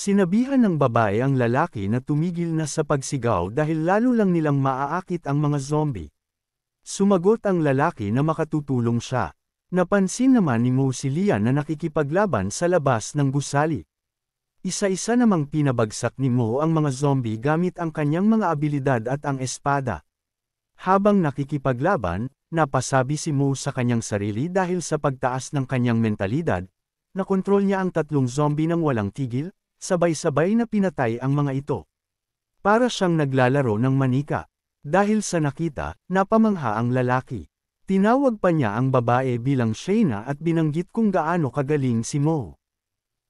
Sinabihan ng babae ang lalaki na tumigil na sa pagsigaw dahil lalo lang nilang maaakit ang mga zombie. Sumagot ang lalaki na makatutulong siya. Napansin naman ni Mo si Lian na nakikipaglaban sa labas ng gusali. Isa-isa namang pinabagsak ni Mo ang mga zombie gamit ang kanyang mga abilidad at ang espada. Habang nakikipaglaban, napasabi si Mo sa kanyang sarili dahil sa pagtaas ng kanyang mentalidad, nakontrol niya ang 3 zombie nang walang tigil, sabay-sabay na pinatay ang mga ito. Para siyang naglalaro ng manika. Dahil sa nakita, napamangha ang lalaki. Tinawag pa niya ang babae bilang Shayna at binanggit kung gaano kagaling si Mo.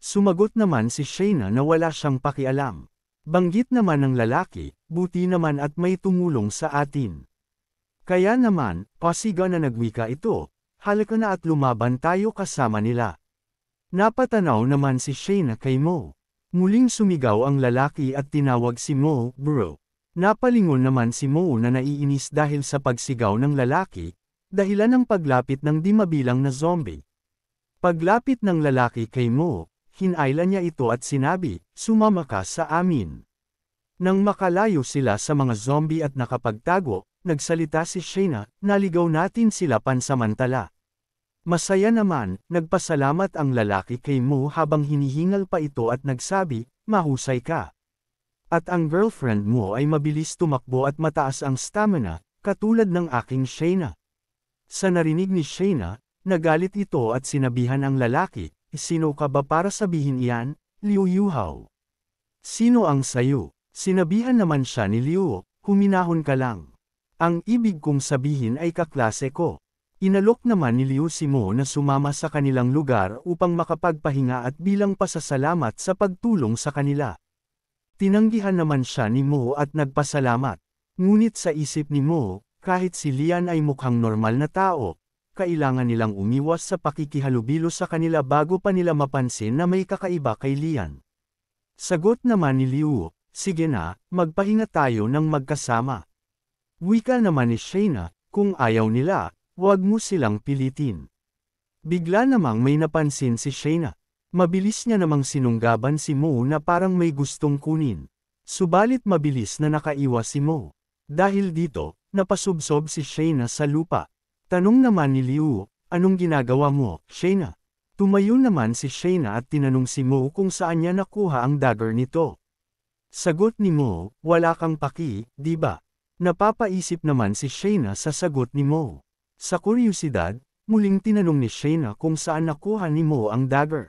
Sumagot naman si Shayna na wala siyang pakialam. Banggit naman ng lalaki, buti naman at may tumulong sa atin. Kaya naman, pasiga na nagwika ito, halika na at lumaban tayo kasama nila. Napatanaw naman si Shayna kay Mo. Muling sumigaw ang lalaki at tinawag si Mo, bro. Napalingon naman si Mo na naiinis dahil sa pagsigaw ng lalaki, dahilan ng paglapit ng di mabilang na zombie. Paglapit ng lalaki kay Mo, hinailan niya ito at sinabi, sumama ka sa amin. Nang makalayo sila sa mga zombie at nakapagtago, nagsalita si Shayna, naligaw natin sila pansamantala. Masaya naman, nagpasalamat ang lalaki kay Mo habang hinihingal pa ito at nagsabi, mahusay ka. At ang girlfriend mo ay mabilis tumakbo at mataas ang stamina, katulad ng aking Shayna. Sa narinig ni Shayna, nagalit ito at sinabihan ang lalaki, sino ka ba para sabihin iyan, Liu Yuhao? Sino ang sayo? Sinabihan naman siya ni Liu, huminahon ka lang. Ang ibig kong sabihin ay kaklase ko. Inalok naman ni Liu si Mo na sumama sa kanilang lugar upang makapagpahinga at bilang pasasalamat sa pagtulong sa kanila. Tinanggihan naman siya ni Mo at nagpasalamat. Ngunit sa isip ni Mo, kahit si Lian ay mukhang normal na tao, kailangan nilang umiwas sa pakikihalubilo sa kanila bago pa nila mapansin na may kakaiba kay Lian. Sagot naman ni Liu, sige na, magpahinga tayo ng magkasama. Wika naman ni Shayna, kung ayaw nila, huwag mo silang pilitin. Bigla namang may napansin si Shayna. Mabilis niya namang sinunggaban si Mo na parang may gustong kunin. Subalit mabilis na nakaiwas si Mo. Dahil dito, napasubsob si Shayna sa lupa. Tanong naman ni Liu, anong ginagawa mo, Shayna? Tumayo naman si Shayna at tinanong si Mo kung saan niya nakuha ang dagger nito. Sagot ni Mo, wala kang paki, di ba? Napapaisip naman si Shayna sa sagot ni Mo. Sa kuryosidad, muling tinanong ni Shayna kung saan nakuha ni Mo ang dagger.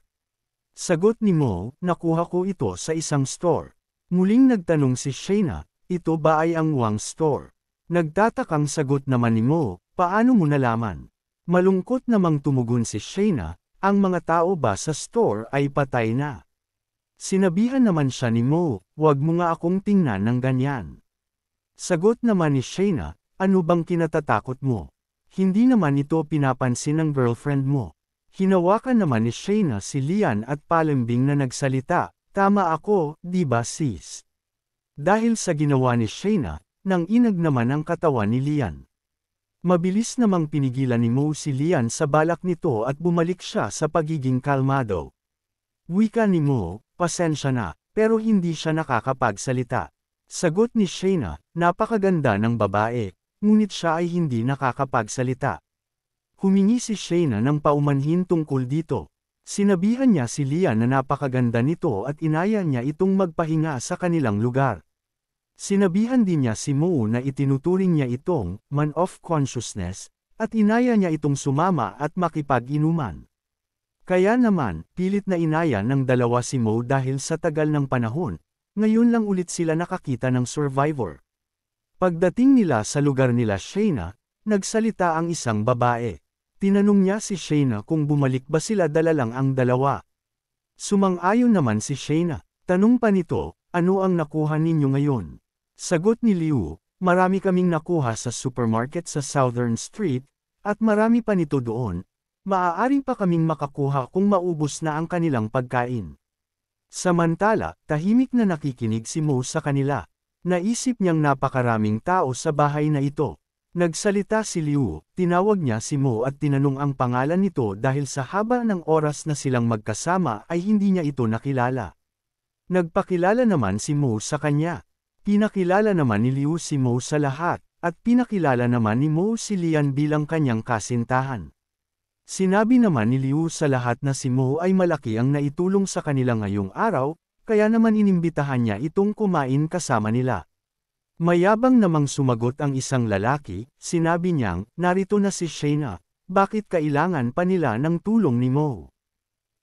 Sagot ni Mo, nakuha ko ito sa isang store. Muling nagtanong si Shayna, ito ba ay ang Wang store? Nagtatakang sagot naman ni Mo, paano mo nalaman? Malungkot namang tumugon si Shayna, ang mga tao ba sa store ay patay na? Sinabihan naman siya ni Mo, wag mo nga akong tingnan ng ganyan. Sagot naman ni Shayna, ano bang kinatatakot mo? Hindi naman ito pinapansin ng girlfriend mo. Hinawakan naman ni Shayna si Lian at palambing na nagsalita, tama ako, di ba sis? Dahil sa ginawa ni Shayna, nang inag naman ang katawan ni Lian. Mabilis namang pinigilan ni Mo si Lian sa balak nito at bumalik siya sa pagiging kalmado. Wika ni Mo, pasensya na, pero hindi siya nakakapagsalita. Sagot ni Shayna, napakaganda ng babae, ngunit siya ay hindi nakakapagsalita. Humingi si Shayna ng paumanhin tungkol dito. Sinabihan niya si Lian na napakaganda nito at inaya niya itong magpahinga sa kanilang lugar. Sinabihan din niya si Mo na itinuturing niya itong man of consciousness, at inaya niya itong sumama at makipag-inuman. Kaya naman, pilit na inaya ng dalawa si Mo dahil sa tagal ng panahon, ngayon lang ulit sila nakakita ng survivor. Pagdating nila sa lugar nila Shayna, nagsalita ang isang babae. Tinanong niya si Shayna kung bumalik ba sila dala lang ang dalawa. Sumang-ayon naman si Shayna. Tanong pa nito, ano ang nakuha ninyo ngayon? Sagot ni Liu, marami kaming nakuha sa supermarket sa Southern Street, at marami pa nito doon. Maaari pa kaming makakuha kung maubos na ang kanilang pagkain. Samantala, tahimik na nakikinig si Mo sa kanila. Naisip niyang napakaraming tao sa bahay na ito. Nagsalita si Liu, tinawag niya si Mo at tinanong ang pangalan nito dahil sa haba ng oras na silang magkasama ay hindi niya ito nakilala. Nagpakilala naman si Mo sa kanya. Pinakilala naman ni Liu si Mo sa lahat, at pinakilala naman ni Mo si Lian bilang kanyang kasintahan. Sinabi naman ni Liu sa lahat na si Mo ay malaki ang naitulong sa kanila ngayong araw, kaya naman inimbitahan niya itong kumain kasama nila. Mayabang namang sumagot ang isang lalaki, sinabi niyang, narito na si Shayna, bakit kailangan pa nila ng tulong ni Mo?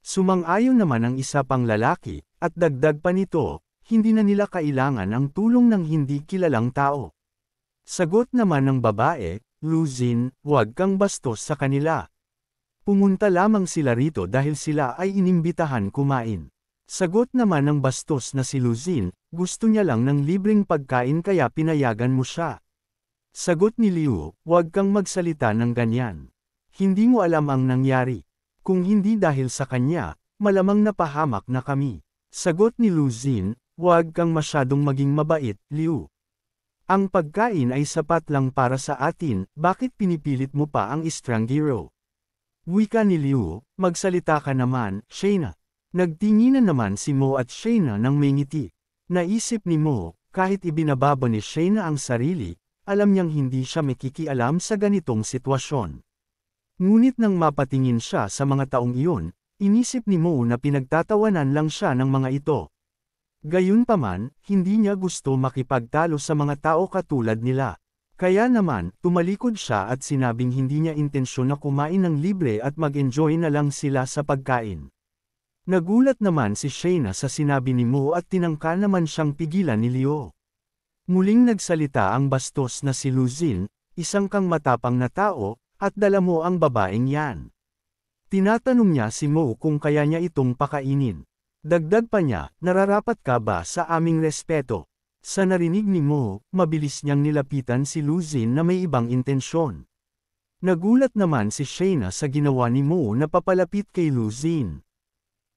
Sumang-ayon naman ang isa pang lalaki, at dagdag pa nito, hindi na nila kailangan ang tulong ng hindi kilalang tao. Sagot naman ng babae, Luzin, huwag kang bastos sa kanila. Pumunta lamang sila rito dahil sila ay inimbitahan kumain. Sagot naman ng bastos na si Luzin, gusto niya lang ng libreng pagkain kaya pinayagan mo siya. Sagot ni Liu, huwag kang magsalita ng ganyan. Hindi mo alam ang nangyari. Kung hindi dahil sa kanya, malamang napahamak na kami. Sagot ni Luzin, huwag kang masyadong maging mabait, Liu. Ang pagkain ay sapat lang para sa atin, bakit pinipilit mo pa ang estranghero? Wika ni Liu, magsalita ka naman, Shayna. Nagtinginan naman si Mo at Shayna ng may ngiti. Naisip ni Mo, kahit ibinababa ni Shayna ang sarili, alam niyang hindi siya makikialam sa ganitong sitwasyon. Ngunit nang mapatingin siya sa mga taong iyon, inisip ni Mo na pinagtatawanan lang siya ng mga ito. Gayunpaman, hindi niya gusto makipagtalo sa mga tao katulad nila. Kaya naman, tumalikod siya at sinabing hindi niya intensyon na kumain ng libre at mag-enjoy na lang sila sa pagkain. Nagulat naman si Shayna sa sinabi ni Mo at tinangka naman siyang pigilan ni Liu. Muling nagsalita ang bastos na si Luzin, isang kang matapang na tao, at dala mo ang babaeng yan. Tinatanong niya si Mo kung kaya niya itong pakainin. Dagdag pa niya, nararapat ka ba sa aming respeto? Sa narinig ni Mo, mabilis niyang nilapitan si Luzin na may ibang intensyon. Nagulat naman si Shayna sa ginawa ni Mo na papalapit kay Luzin.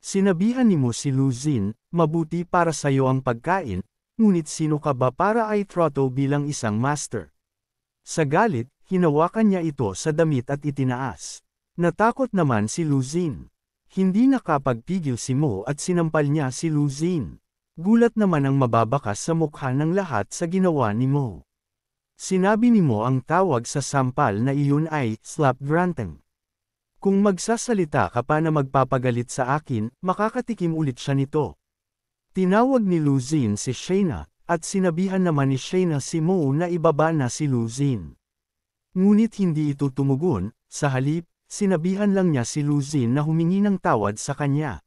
Sinabihan ni Mo si Luzin, mabuti para sayo ang pagkain, ngunit sino ka ba para ay troto bilang isang master? Sa galit, hinawakan niya ito sa damit at itinaas. Natakot naman si Luzin. Hindi nakapagpigil si Mo at sinampal niya si Luzin. Gulat naman ang mababakas sa mukha ng lahat sa ginawa ni Mo. Sinabi ni Mo ang tawag sa sampal na iyon ay slap granting. Kung magsasalita ka pa na magpapagalit sa akin, makakatikim ulit siya nito. Tinawag ni Luzin si Shayna, at sinabihan naman ni Shayna si Mo na ibaba na si Luzin. Ngunit hindi ito tumugon, sa halip, sinabihan lang niya si Luzin na humingi ng tawad sa kanya.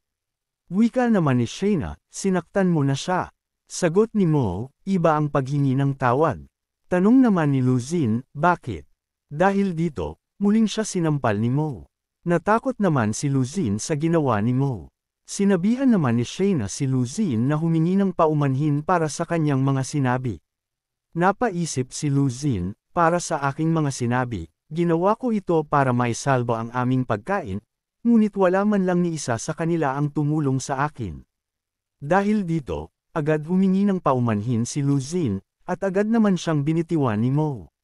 Wika naman ni Shayna, sinaktan mo na siya. Sagot ni Mo, iba ang paghingi ng tawad. Tanong naman ni Luzin, bakit? Dahil dito, muling siya sinampal ni Mo. Natakot naman si Luzin sa ginawa ni Mo. Sinabihan naman ni Shayna si Luzin na humingi ng paumanhin para sa kanyang mga sinabi. Napaisip si Luzin, para sa aking mga sinabi, ginawa ko ito para maisalba ang aming pagkain, ngunit wala man lang ni isa sa kanila ang tumulong sa akin. Dahil dito, agad humingi ng paumanhin si Luzin, at agad naman siyang binitiwan ni Mo.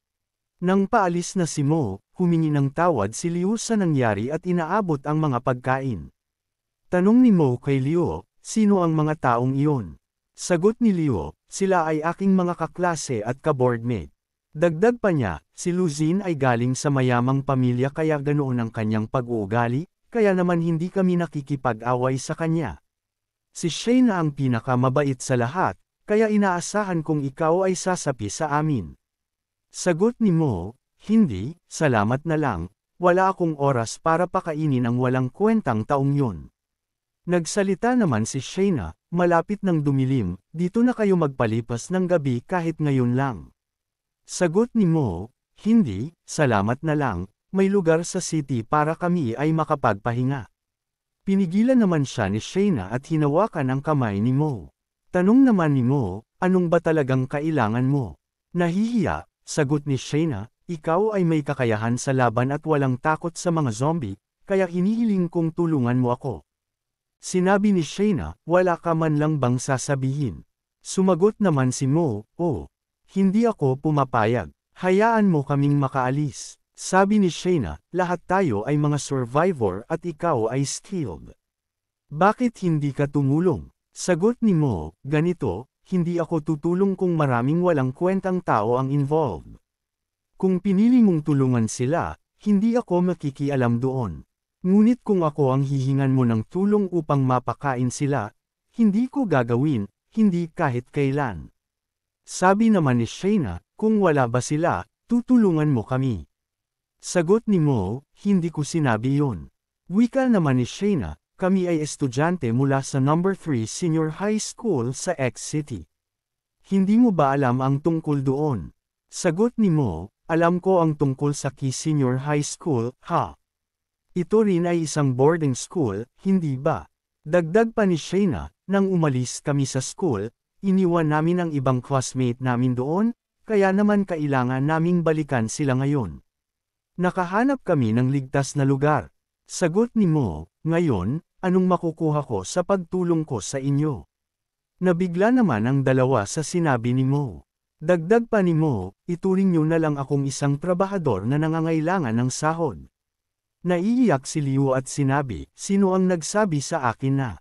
Nang paalis na si Mo, humingi ng tawad si Liu sa nangyari at inaabot ang mga pagkain. Tanong ni Mo kay Liu, sino ang mga taong iyon? Sagot ni Liu, sila ay aking mga kaklase at ka-boardmate. Dagdag pa niya, si Luzin ay galing sa mayamang pamilya kaya ganoon ang kanyang pag-uugali, kaya naman hindi kami nakikipag-away sa kanya. Si Shayna ang pinakamabait sa lahat, kaya inaasahan kong ikaw ay sasapi sa amin. Sagot ni Mo, hindi, salamat na lang, wala akong oras para pakainin ang walang kwentang taong yun. Nagsalita naman si Shayna, malapit ng dumilim, dito na kayo magpalipas ng gabi kahit ngayon lang. Sagot ni Mo, hindi, salamat na lang, may lugar sa city para kami ay makapagpahinga. Pinigilan naman siya ni Shayna at hinawakan ang kamay ni Mo. Tanong naman ni Mo, anong ba talagang kailangan mo? Nahihiya, sagot ni Shayna, ikaw ay may kakayahan sa laban at walang takot sa mga zombie, kaya hinihiling kong tulungan mo ako. Sinabi ni Shayna, wala ka man lang bang sasabihin? Sumagot naman si Mo, oh, hindi ako pumapayag, hayaan mo kaming makaalis. Sabi ni Shayna, lahat tayo ay mga survivor at ikaw ay skilled. Bakit hindi ka tumulong? Sagot ni Mo, ganito, hindi ako tutulong kung maraming walang kwentang tao ang involved. Kung pinili mong tulungan sila, hindi ako makikialam doon. Ngunit kung ako ang hihingan mo ng tulong upang mapakain sila, hindi ko gagawin, hindi kahit kailan. Sabi naman ni Shayna, kung wala ba sila, tutulungan mo kami. Sagot ni Mo, hindi ko sinabi yun. Wika naman ni Shayna, kami ay estudyante mula sa No. 3 Senior High School sa X City. Hindi mo ba alam ang tungkol doon? Sagot ni Mo, alam ko ang tungkol sa Key Senior High School, ha? Ito rin ay isang boarding school, hindi ba? Dagdag pa ni Shayna, nang umalis kami sa school, iniwan namin ang ibang classmate namin doon, kaya naman kailangan naming balikan sila ngayon. Nakahanap kami ng ligtas na lugar. Sagot ni Mo, ngayon, anong makukuha ko sa pagtulong ko sa inyo? Nabigla naman ang dalawa sa sinabi ni Mo. Dagdag pa ni Mo, ituring niyo na lang akong isang trabahador na nangangailangan ng sahod. Naiiyak si Liu at sinabi, sino ang nagsabi sa akin na?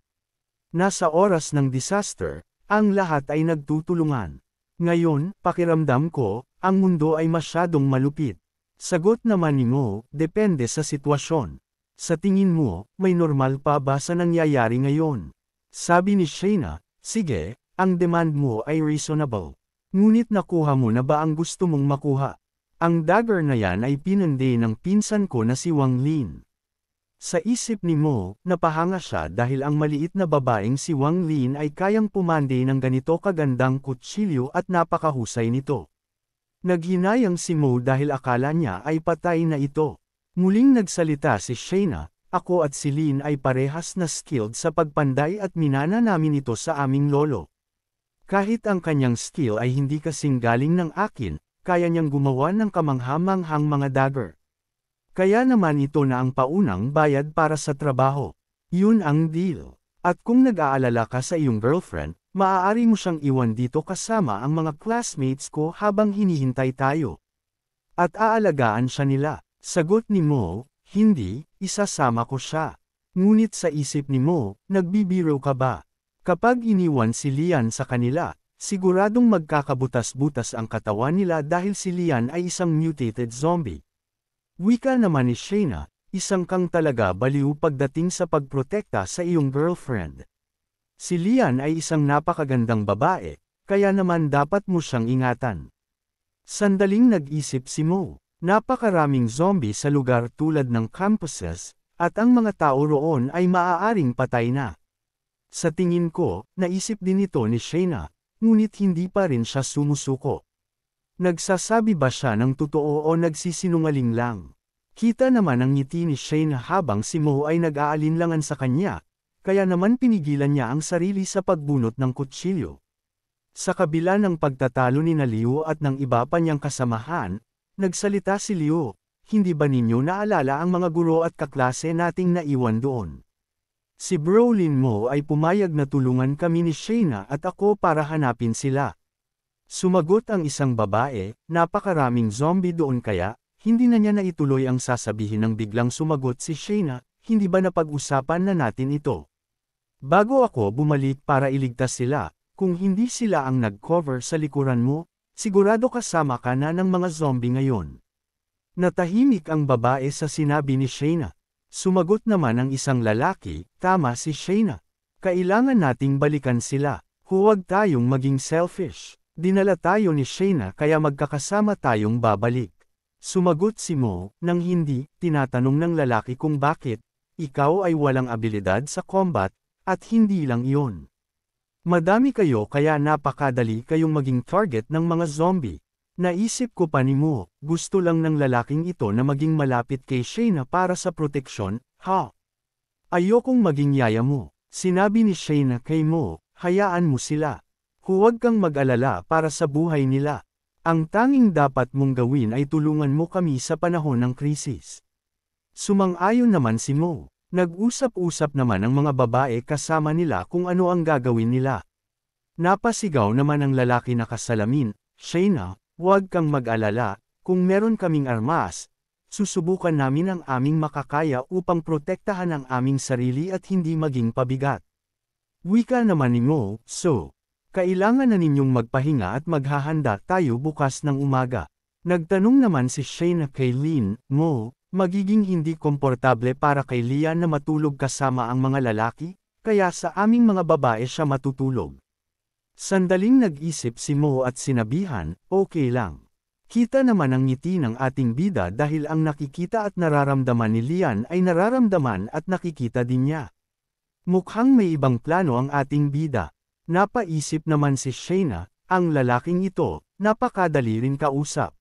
Nasa oras ng disaster, ang lahat ay nagtutulungan. Ngayon, pakiramdam ko, ang mundo ay masyadong malupit. Sagot naman ni Mo, depende sa sitwasyon. Sa tingin mo, may normal pa ba sa nangyayari ngayon? Sabi ni Shayna, sige, ang demand mo ay reasonable. Ngunit nakuha mo na ba ang gusto mong makuha? Ang dagger na yan ay pinande ng pinsan ko na si Wang Lin. Sa isip ni Mo, napahanga siya dahil ang maliit na babaeng si Wang Lin ay kayang pumande ng ganito kagandang kutsilyo at napakahusay nito. Naghinayang si Mo dahil akala niya ay patay na ito. Muling nagsalita si Shayna, ako at si Lin ay parehas na skilled sa pagpanday at minana namin ito sa aming lolo. Kahit ang kanyang skill ay hindi kasing galing ng akin, kaya niyang gumawa ng kamanghamanghang mga dagger. Kaya naman ito na ang paunang bayad para sa trabaho. Yun ang deal. At kung nag-aalala ka sa iyong girlfriend, maaari mo siyang iwan dito kasama ang mga classmates ko habang hinihintay tayo. At aalagaan siya nila. Sagot ni Mo, hindi, isasama ko siya. Ngunit sa isip ni Mo, nagbibiro ka ba? Kapag iniwan si Lian sa kanila, siguradong magkakabutas-butas ang katawan nila dahil si Lian ay isang mutated zombie. Wika naman ni Shayna, isang kang talaga baliw pagdating sa pagprotekta sa iyong girlfriend. Si Lian ay isang napakagandang babae, kaya naman dapat mo siyang ingatan. Sandaling nag-isip si Mo. Napakaraming zombie sa lugar tulad ng campuses, at ang mga tao roon ay maaaring patay na. Sa tingin ko, naisip din ito ni Shayna, ngunit hindi pa rin siya sumusuko. Nagsasabi ba siya ng totoo o nagsisinungaling lang? Kita naman ang ngiti ni Shayna habang si Mo ay nag-aalinlangan sa kanya, kaya naman pinigilan niya ang sarili sa pagbunot ng kutsilyo. Sa kabila ng pagtatalo ni Liu at ng iba pa niyang kasamahan, nagsalita si Liu, hindi ba ninyo naalala ang mga guro at kaklase nating naiwan doon? Si Brolin Mo ay pumayag na tulungan kami ni Shayna at ako para hanapin sila. Sumagot ang isang babae, napakaraming zombie doon kaya, hindi na niya naituloy ang sasabihin ng biglang sumagot si Shayna, hindi ba napag-usapan na natin ito? Bago ako bumalik para iligtas sila, kung hindi sila ang nag-cover sa likuran mo, sigurado kasama ka na ng mga zombie ngayon. Natahimik ang babae sa sinabi ni Shayna. Sumagot naman ang isang lalaki, tama si Shayna. Kailangan nating balikan sila. Huwag tayong maging selfish. Dinala tayo ni Shayna kaya magkakasama tayong babalik. Sumagot si Mo, nang hindi, tinatanong ng lalaki kung bakit, ikaw ay walang abilidad sa combat, at hindi lang iyon. Madami kayo kaya napakadali kayong maging target ng mga zombie. Naisip ko pa ni Mo, gusto lang ng lalaking ito na maging malapit kay Shayna para sa proteksyon, ha? Ayokong maging yaya mo. Sinabi ni Shayna kay Mo, hayaan mo sila. Huwag kang mag-alala para sa buhay nila. Ang tanging dapat mong gawin ay tulungan mo kami sa panahon ng krisis. Sumang-ayon naman si Mo. Nag-usap-usap naman ang mga babae kasama nila kung ano ang gagawin nila. Napasigaw naman ang lalaki na kasalamin, Shayna, huwag kang mag-alala, kung meron kaming armas, susubukan namin ang aming makakaya upang protektahan ang aming sarili at hindi maging pabigat. Wika naman ni Mo, so, kailangan na ninyong magpahinga at maghahanda tayo bukas ng umaga. Nagtanong naman si Shayna kay Lin, Mo, magiging hindi komportable para kay Lian na matulog kasama ang mga lalaki, kaya sa aming mga babae siya matutulog. Sandaling nag-isip si Mo at sinabihan, okay lang. Kita naman ang ngiti ng ating bida dahil ang nakikita at nararamdaman ni Lian ay nararamdaman at nakikita din niya. Mukhang may ibang plano ang ating bida. Napaisip naman si Shayna, ang lalaking ito, napakadali rin kausap.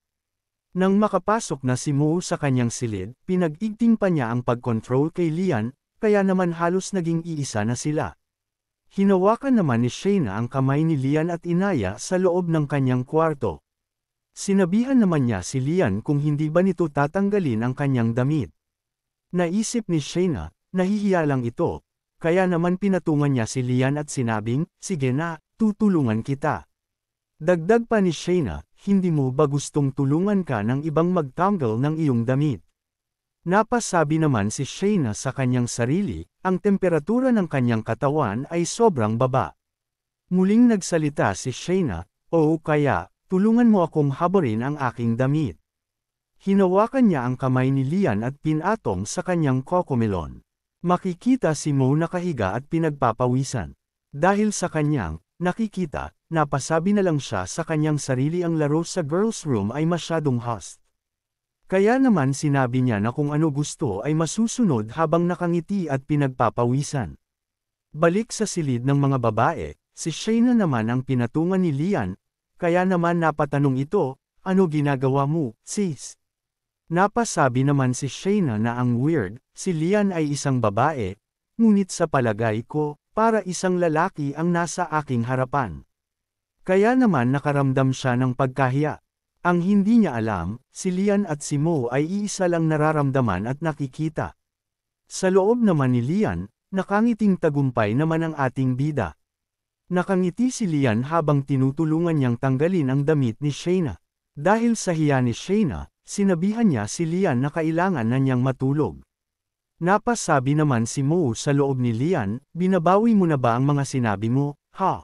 Nang makapasok na si Mo sa kanyang silid, pinag-igting pa niya ang pag-control kay Lian, kaya naman halos naging iisa na sila. Hinawakan naman ni Shayna ang kamay ni Lian at inaya sa loob ng kanyang kwarto. Sinabihan naman niya si Lian kung hindi ba nito tatanggalin ang kanyang damit. Naisip ni Shayna, nahihiya lang ito, kaya naman pinatungan niya si Lian at sinabing, sige na, tutulungan kita. Dagdag pa ni Shayna, hindi mo ba gustong tulungan ka ng ibang magtanggal ng iyong damit? Napasabi naman si Shayna sa kanyang sarili, ang temperatura ng kanyang katawan ay sobrang baba. Muling nagsalita si Shayna, oo kaya, tulungan mo akong habarin ang aking damit. Hinawakan niya ang kamay ni Lian at pinatong sa kanyang kokomelon. Makikita si Mo nakahiga at pinagpapawisan. Dahil sa kanyang nakikita, napasabi na lang siya sa kanyang sarili ang laro sa girls' room ay masyadong host. Kaya naman sinabi niya na kung ano gusto ay masusunod habang nakangiti at pinagpapawisan. Balik sa silid ng mga babae, si Shayna naman ang pinatungan ni Lian, kaya naman napatanong ito, ano ginagawa mo, sis? Napasabi naman si Shayna na ang weird, si Lian ay isang babae, ngunit sa palagay ko, para isang lalaki ang nasa aking harapan. Kaya naman nakaramdam siya ng pagkahiya. Ang hindi niya alam, si Lian at si Mo ay iisa lang nararamdaman at nakikita. Sa loob naman ni Lian, nakangiting tagumpay naman ang ating bida. Nakangiti si Lian habang tinutulungan niyang tanggalin ang damit ni Shayna. Dahil sa hiya ni Shayna, sinabihan niya si Lian na kailangan na niyang matulog. Napasabi naman si Mo sa loob ni Lian, binabawi mo na ba ang mga sinabi mo, ha?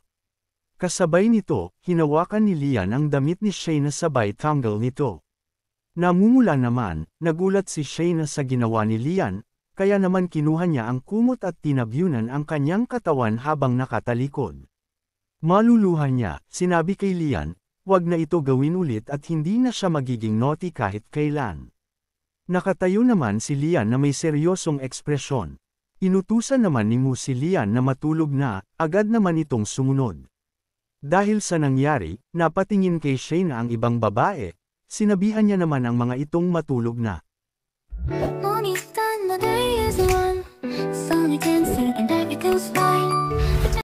Kasabay nito, hinawakan ni Lian ang damit ni Shayna sabay tanggal nito. Namumula naman, nagulat si Shayna sa ginawa ni Lian, kaya naman kinuha niya ang kumot at tinabyunan ang kanyang katawan habang nakatalikod. Maluluha niya, sinabi kay Lian, wag na ito gawin ulit at hindi na siya magiging naughty kahit kailan. Nakatayo naman si Lian na may seryosong ekspresyon. Inutusan naman ni Mo si Lian na matulog na, agad naman itong sumunod. Dahil sa nangyari, napatingin kay Shayna ang ibang babae, sinabihan niya naman ang mga itong matulog na.